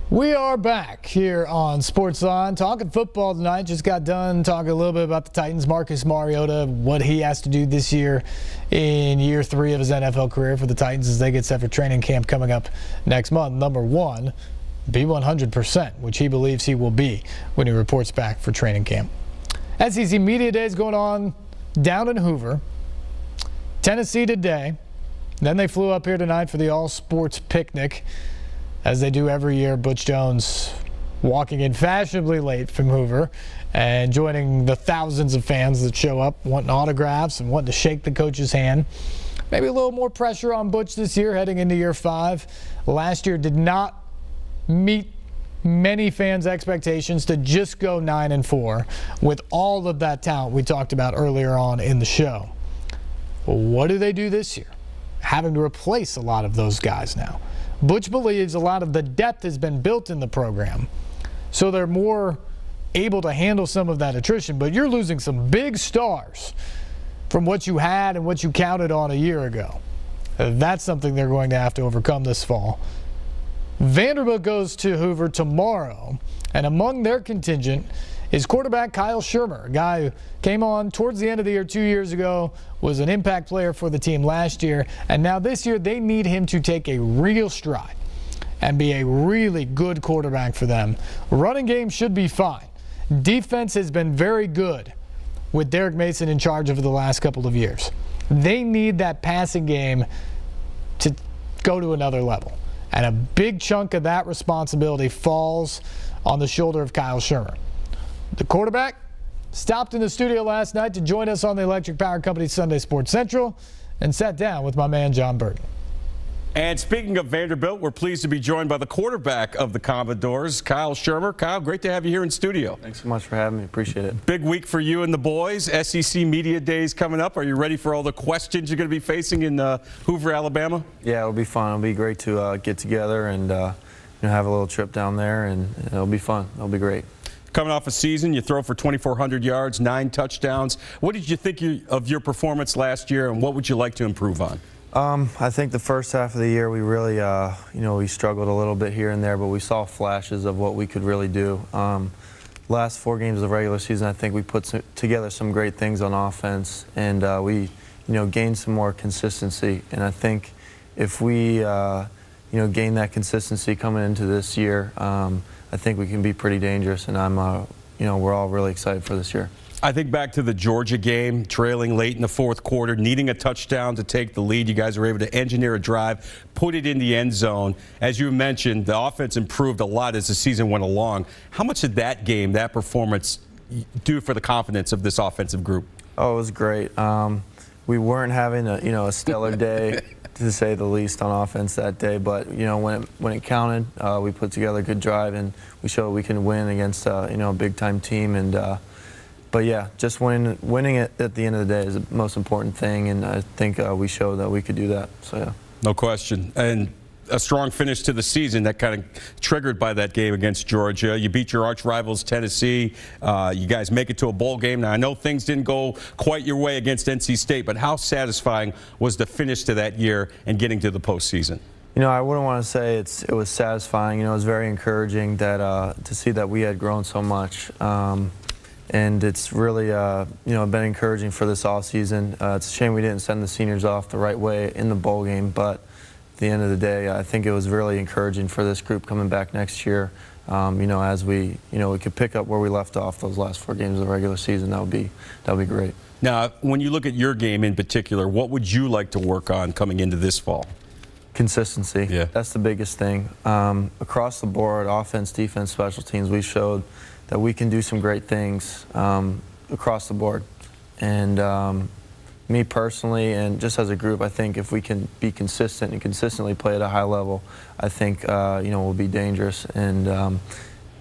We are back here on SportsLine talking football tonight. Just got done talking a little bit about the Titans. Marcus Mariota, what he has to do this year in year 3 of his NFL career for the Titans as they get set for training camp coming up next month. Number one, be 100%, which he believes he will be when he reports back for training camp. SEC Media Day is going on down in Hoover. Tennessee today. Then they flew up here tonight for the all-sports picnic. As they do every year, Butch Jones walking in fashionably late from Hoover and joining the thousands of fans that show up wanting autographs and wanting to shake the coach's hand. Maybe a little more pressure on Butch this year heading into year 5. Last year did not meet many fans' expectations to just go 9-4 with all of that talent we talked about earlier on in the show. Well, what do they do this year? Having to replace a lot of those guys now. Butch believes a lot of the depth has been built in the program, so they're more able to handle some of that attrition. But you're losing some big stars from what you had and what you counted on a year ago. That's something they're going to have to overcome this fall. Vanderbilt goes to Hoover tomorrow, and among their contingent is quarterback Kyle Shurmur, a guy who came on towards the end of the year 2 years ago, was an impact player for the team last year, and now this year they need him to take a real stride and be a really good quarterback for them. Running game should be fine. Defense has been very good with Derek Mason in charge over the last couple of years. They need that passing game to go to another level, and a big chunk of that responsibility falls on the shoulder of Kyle Shurmur. The quarterback stopped in the studio last night to join us on the Electric Power Company Sunday Sports Central and sat down with my man John Burton. And speaking of Vanderbilt, we're pleased to be joined by the quarterback of the Commodores, Kyle Shurmur. Kyle, great to have you here in studio. Thanks so much for having me. Appreciate it. Big week for you and the boys. SEC Media Days coming up. Are you ready for all the questions you're going to be facing in Hoover, Alabama? Yeah, it'll be fun. It'll be great to get together and have a little trip down there, and it'll be fun. It'll be great. Coming off a season, you throw for 2,400 yards, 9 touchdowns. What did you think of your performance last year, and what would you like to improve on? I think the first half of the year we really, we struggled a little bit here and there, but we saw flashes of what we could really do. Last 4 games of the regular season, I think we put together some great things on offense, and we, gained some more consistency. And I think if we, gain that consistency coming into this year, I think we can be pretty dangerous, and we're all really excited for this year. I think back to the Georgia game, trailing late in the 4th quarter, needing a touchdown to take the lead. You guys were able to engineer a drive, put it in the end zone. As you mentioned, the offense improved a lot as the season went along. How much did that game, that performance, do for the confidence of this offensive group? Oh, it was great. We weren't having a stellar day, to say the least, on offense that day. But when it counted, we put together a good drive, and we showed we can win against a big-time team. And but yeah, just winning it at the end of the day is the most important thing, and I think we showed that we could do that. So yeah, no question. And a strong finish to the season that kind of triggered by that game against Georgia. You beat your arch rivals Tennessee. You guys make it to a bowl game. Now I know things didn't go quite your way against NC State, but how satisfying was the finish to that year and getting to the postseason? I wouldn't want to say it was satisfying. It was very encouraging that to see that we had grown so much. And it's really, been encouraging for this offseason. It's a shame we didn't send the seniors off the right way in the bowl game, but at the end of the day, I think it was really encouraging for this group coming back next year. As we could pick up where we left off those last 4 games of the regular season, that would be great. Now, when you look at your game in particular, what would you like to work on coming into this fall? Consistency. Yeah. That's the biggest thing. Across the board, offense, defense, special teams, we showed that we can do some great things across the board. And me personally, and just as a group, I think if we can be consistent and consistently play at a high level, I think we'll be dangerous. And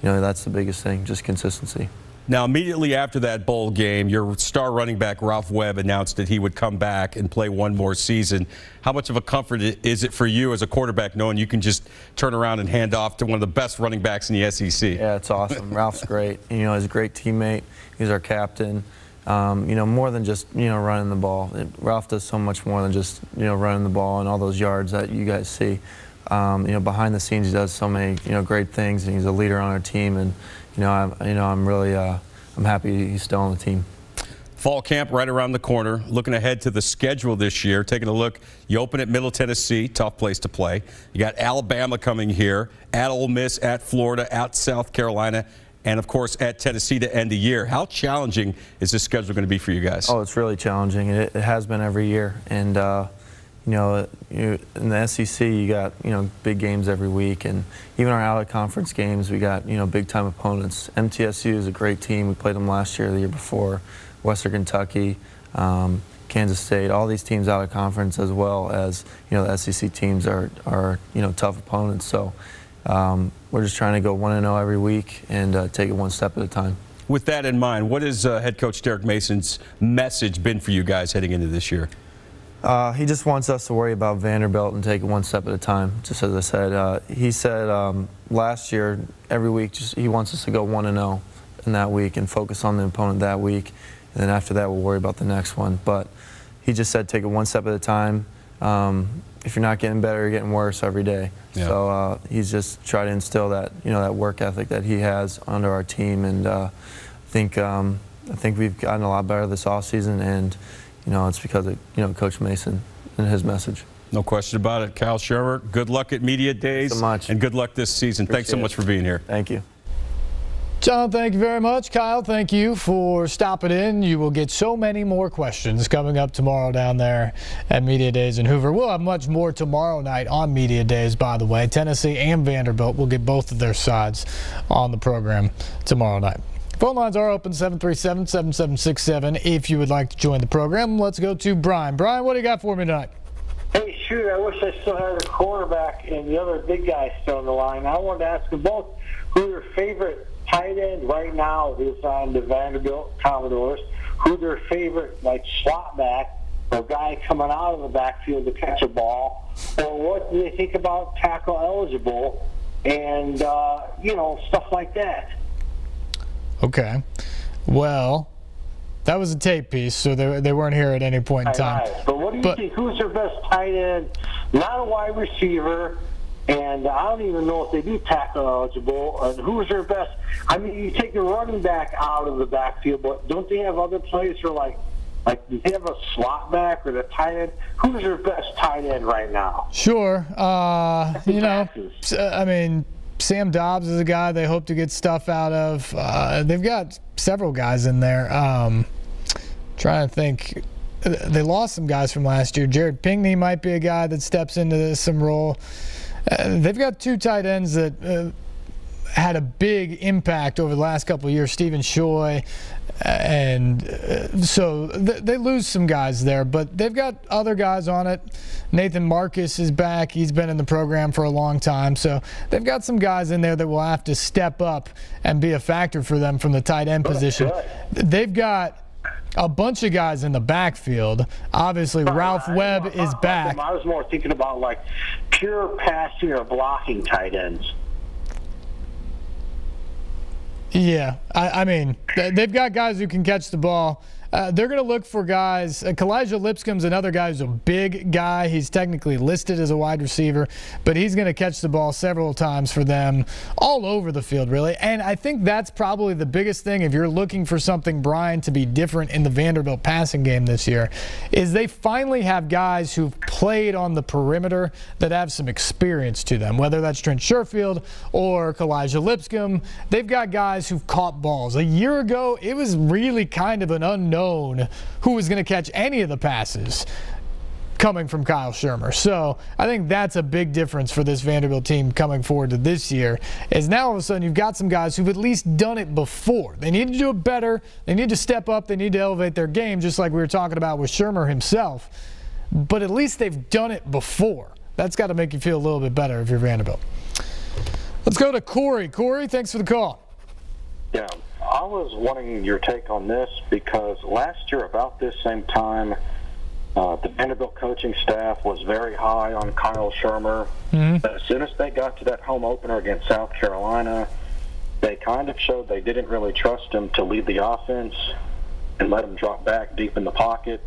that's the biggest thing, just consistency. Now, immediately after that bowl game, your star running back, Ralph Webb, announced that he would come back and play 1 more season. How much of a comfort is it for you as a quarterback knowing you can just turn around and hand off to one of the best running backs in the SEC? Yeah, it's awesome. Ralph's great. He's a great teammate. He's our captain. More than just, running the ball. Ralph does so much more than just, running the ball and all those yards that you guys see. behind the scenes he does so many great things, and he's a leader on our team. And I'm really I'm happy he's still on the team. Fall camp right around the corner. Looking ahead to the schedule this year, taking a look, you open at Middle Tennessee, tough place to play. You got Alabama coming here, at Ole Miss, at Florida, at South Carolina, and of course at Tennessee to end the year. How challenging is this schedule going to be for you guys? Oh, it's really challenging. It has been every year. And in the SEC, you got big games every week, and even our out-of-conference games, we got big-time opponents. MTSU is a great team. We played them last year, the year before. Western Kentucky, Kansas State, all these teams out of conference, as well as the SEC teams are tough opponents. So we're just trying to go 1-0 every week and take it one step at a time. With that in mind, what has head coach Derek Mason's message been for you guys heading into this year? He just wants us to worry about Vanderbilt and take it one step at a time, just as I said. He said last year, every week, he wants us to go 1-0 in that week and focus on the opponent that week. And then after that, we'll worry about the next one. But he just said take it one step at a time. If you're not getting better, you're getting worse every day. Yeah. So he's just trying to instill that that work ethic that he has under our team. And I think we've gotten a lot better this offseason, and it's because of Coach Mason and his message. No question about it. Kyle Shurmur, good luck at Media Days. Thanks so much. And good luck this season. Thanks so much for being here. Thank you. John, thank you very much. Kyle, thank you for stopping in. You will get so many more questions coming up tomorrow down there at Media Days in Hoover. We'll have much more tomorrow night on Media Days, by the way. Tennessee and Vanderbilt will get both of their sides on the program tomorrow night. Phone lines are open, 737-7767, if you would like to join the program. Let's go to Brian. Brian, what do you got for me tonight? Hey, shoot, I wish I still had a quarterback and the other big guy still on the line. I wanted to ask them both who your favorite tight end right now is on the Vanderbilt Commodores, who their favorite slot back or guy coming out of the backfield to catch a ball, or what do they think about tackle eligible and stuff like that. Okay, well, that was a tape piece, so they weren't here at any point in time. Right. But what do you think? Who's their best tight end? Not a wide receiver. And I don't even know if they do tackle eligible. Who's their best? I mean, you take the running back out of the backfield, but don't they have other players who are do they have a slot back or the tight end? Who's their best tight end right now? Sure. I mean, Sam Dobbs is a guy they hope to get stuff out of. They've got several guys in there. Trying to think. They lost some guys from last year. Jared Pinckney might be a guy that steps into some role. They've got two tight ends that had a big impact over the last couple of years, Stephen Shoy, and so they lose some guys there, but they've got other guys on it. Nathan Marcus is back. He's been in the program for a long time, so they've got some guys in there that will have to step up and be a factor for them from the tight end position. They've got a bunch of guys in the backfield. Obviously, Ralph Webb is back. I was more thinking about pure passing or blocking tight ends. Yeah, I mean, they've got guys who can catch the ball. They're going to look for guys. Kalijah Lipscomb's another guy who's a big guy. He's technically listed as a wide receiver, but he's going to catch the ball several times for them all over the field, really. And I think that's probably the biggest thing if you're looking for something, Brian, to be different in the Vanderbilt passing game this year, is they finally have guys who've played on the perimeter that have some experience to them, whether that's Trent Sherfield or Kalijah Lipscomb. They've got guys who've caught balls. A year ago, it was really kind of an unknown who was going to catch any of the passes coming from Kyle Shurmur. So I think that's a big difference for this Vanderbilt team coming forward to this year, is now all of a sudden you've got some guys who've at least done it before. They need to do it better. They need to step up. They need to elevate their game, just like we were talking about with Shurmur himself. But at least they've done it before. That's got to make you feel a little bit better if you're Vanderbilt. Let's go to Corey. Corey, thanks for the call. Yeah. I was wanting your take on this because last year about this same time, the Vanderbilt coaching staff was very high on Kyle Shurmur. But as soon as they got to that home opener against South Carolina, they kind of showed they didn't really trust him to lead the offense and let him drop back deep in the pocket.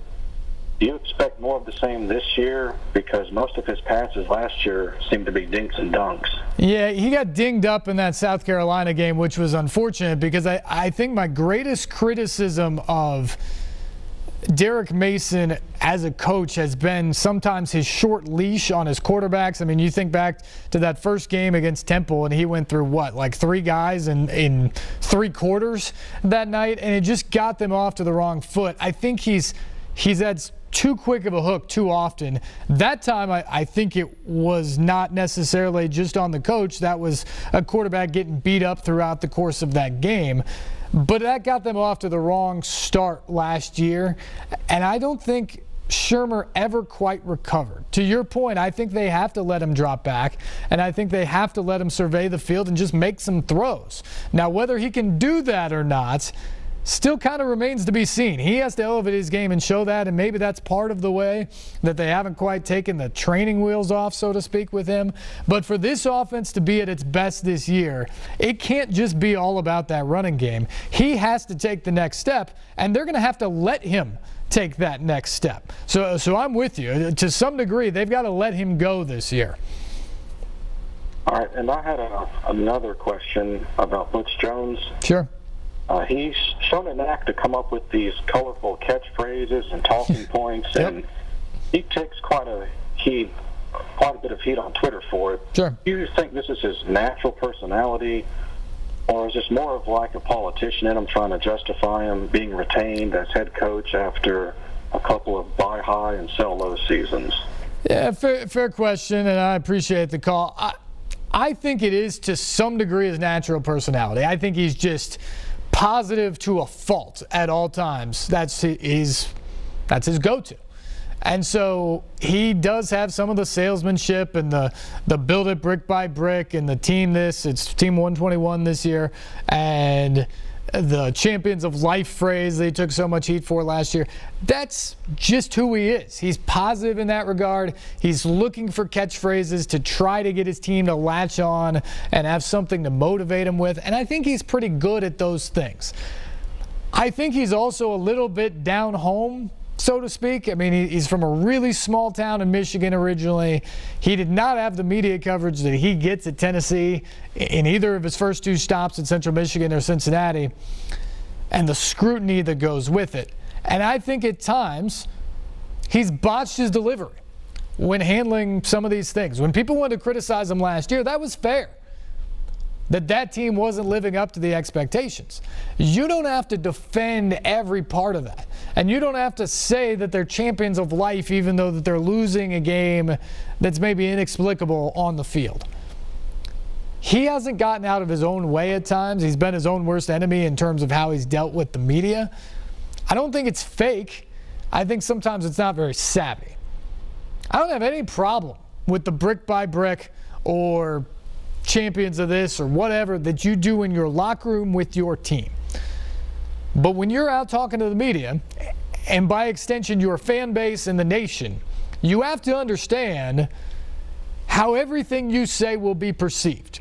Do you expect more of the same this year? Because most of his passes last year seemed to be dinks and dunks. Yeah, he got dinged up in that South Carolina game, which was unfortunate because I think my greatest criticism of Derek Mason as a coach has been sometimes his short leash on his quarterbacks. I mean, you think back to that first game against Temple, and he went through, what, like 3 guys in 3 quarters that night, and it just got them off to the wrong foot. I think he's had too quick of a hook too often. That time, I think it was not necessarily just on the coach. That was a quarterback getting beat up throughout the course of that game. But that got them off to the wrong start last year, and I don't think Shurmur ever quite recovered. To your point, I think they have to let him drop back, and I think they have to let him survey the field and just make some throws. Now, whether he can do that or not still kind of remains to be seen. He has to elevate his game and show that, and maybe that's part of the way that they haven't quite taken the training wheels off, so to speak, with him. But for this offense to be at its best this year, it can't just be all about that running game. He has to take the next step, and they're going to have to let him take that next step. So I'm with you. To some degree, they've got to let him go this year. All right, and I had another question about Butch Jones. Sure. He's shown a knack to come up with these colorful catchphrases and talking points, Yep. and he takes quite a bit of heat on Twitter for it. Sure. Do you think this is his natural personality, or is this more of like a politician in him trying to justify him being retained as head coach after a couple of buy high and sell low seasons? Yeah, fair question, and I appreciate the call. I think it is to some degree his natural personality. I think he's just positive to a fault at all times. That's his go-to. And so he does have some of the salesmanship and the build it brick by brick and the team this. It's Team 121 this year. And the Champions of Life phrase they took so much heat for last year. That's just who he is. He's positive in that regard. He's looking for catchphrases to try to get his team to latch on and have something to motivate him with. And I think he's pretty good at those things. I think he's also a little bit down home, so to speak. I mean, he's from a really small town in Michigan originally. He did not have the media coverage that he gets at Tennessee in either of his first 2 stops at Central Michigan or Cincinnati, and the scrutiny that goes with it. And I think at times he's botched his delivery when handling some of these things. When people wanted to criticize him last year, that was fair. That team wasn't living up to the expectations. You don't have to defend every part of that. And you don't have to say that they're champions of life even though that they're losing a game that's maybe inexplicable on the field. He hasn't gotten out of his own way at times. He's been his own worst enemy in terms of how he's dealt with the media. I don't think it's fake. I think sometimes it's not very savvy. I don't have any problem with the brick by brick or champions of this or whatever that you do in your locker room with your team. But when you're out talking to the media, and by extension your fan base and the nation, you have to understand how everything you say will be perceived.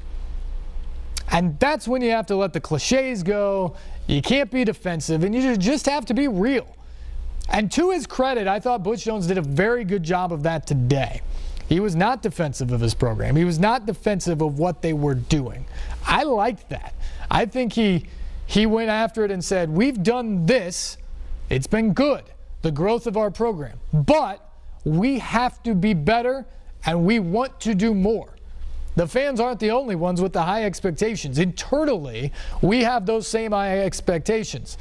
And that's when you have to let the cliches go. You can't be defensive, and you just have to be real. And to his credit, I thought Butch Jones did a very good job of that today. He was not defensive of his program. He was not defensive of what they were doing. I liked that. I think he went after it and said, we've done this. It's been good, the growth of our program. But we have to be better, and we want to do more. The fans aren't the only ones with the high expectations. Internally, we have those same high expectations.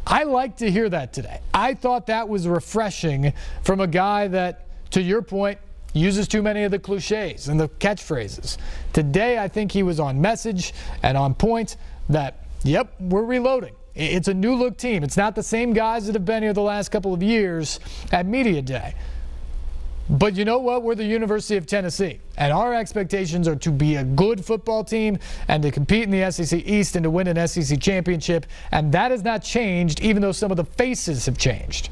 I like to hear that today. I thought that was refreshing from a guy that, to your point, uses too many of the cliches and the catchphrases. Today, I think he was on message and on point that, yep, we're reloading. It's a new look team. It's not the same guys that have been here the last couple of years at Media Day. But you know what? We're the University of Tennessee, and our expectations are to be a good football team and to compete in the SEC East and to win an SEC championship, and that has not changed even though some of the faces have changed.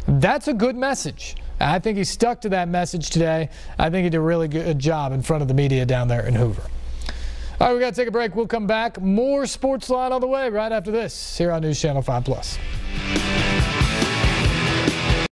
That's a good message. I think he stuck to that message today. I think he did a really good job in front of the media down there in Hoover. All right, we got to take a break. We'll come back. More SportsLine on the way right after this here on News Channel 5+.